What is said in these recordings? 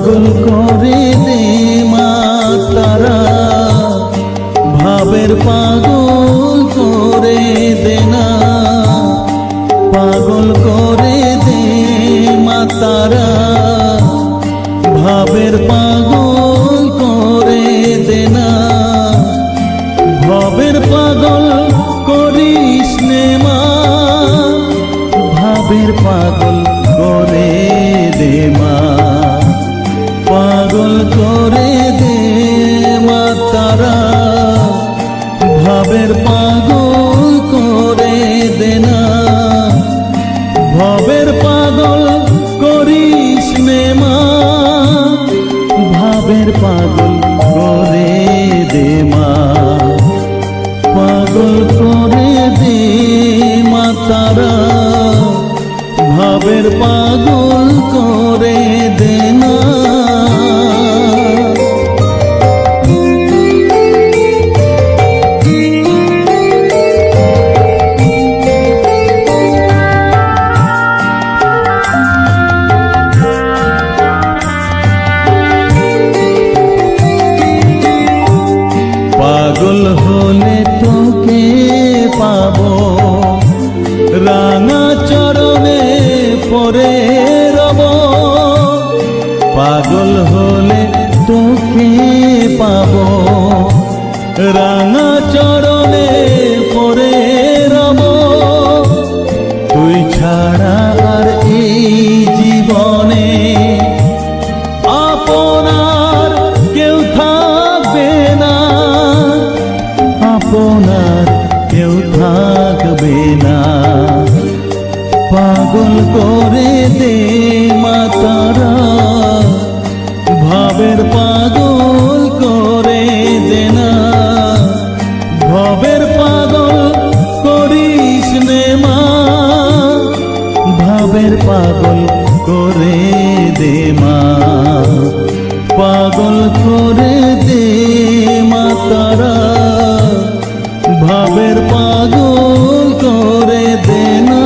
পাগল করে দে মা তারা, ভাবের পাগল করে দে না, পাগল করে দে মা তারা, ভাবের পাগল করে দে না, ভবের পাগল করিস নে মা, ভাবের পাগল করে দে মা, পাগল করে দে মা তারা, ভাবের পাগল করে দে না, ভবের পাগল করিস নে মা, ভাবের পাগল করে দে মা, পাগল করে দে মা তারা, ভাবের পাগল করে দে না। পাগল হলে তোকে পাবো রাঙা চরণে পরে রব, পাগল হলে তোকে পাবো রাঙা চরণে পরে রব, তুই ছাড়া আর এই জীবনে আপনার কেউ থাকবে না, আপনার কেউ থাকবে না, পাগল করে দে মা তারা, ভাবের পাগল করে দে না, ভবের পাগল করিস নে মা, ভাবের পাগল করে দে মা, পাগল করে দে মা তারা, ভাবের পাগল করে দে না।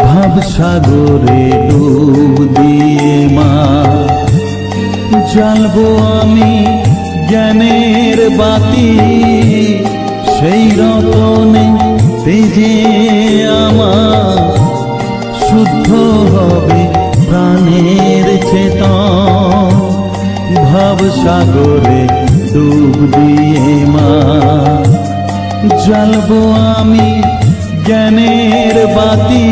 ভাব সাগরে ডুব দিয়ে মা, জ্বালবো আমি জ্ঞানের বাতি, সেই রতনে তেজে আমার শুদ্ধ হবে প্রাণের চেতন, ভাব সাগরে ডুব দিয়ে মা, জ্বালবো আমি জ্ঞানের বাতি,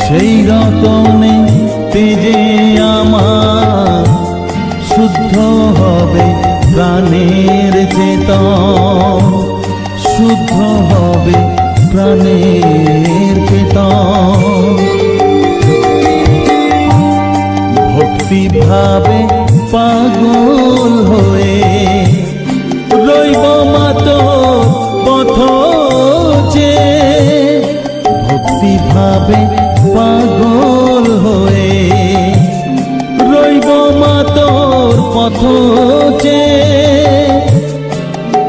সেই রতনে তেজে আমার শুদ্ধ হবে প্রাণের চেতন, শুদ্ধ হবে প্রাণের চেতন, ভক্তি ভাবে পাগল হয়ে রইব মাতো পথ যে, ভক্তি ভাবে পাগল হয়ে রইব মা তোর পথ যে,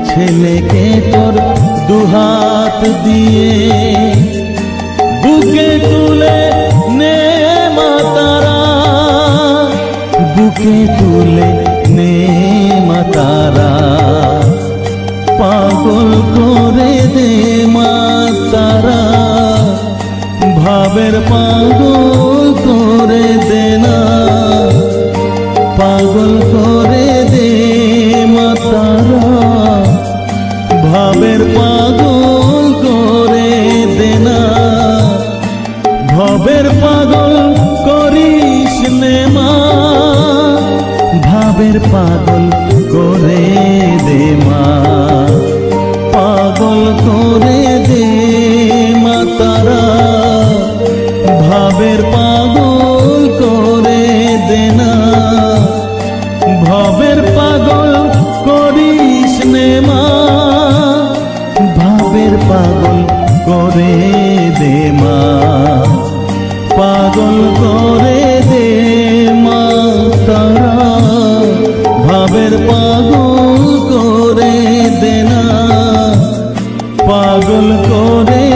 ছেলেকে তোর দুহাত দিয়ে বুকে তুলে নে মা তারা, বুকে তুলে নে মা তারা, পাগল করে দে মা তারা, ভাবের পাগল করে দে না, পাগল করে দে মা তারা, ভাবের পাগল করে দে না, ভবের পাগল করিস নে মা, ভাবের পাগল করে দে মা, পাগল নে মা, ভাবের পাগল করে দে মা, পাগল করে দে মা তারা, ভাবের পাগল করে দে না, পাগল করে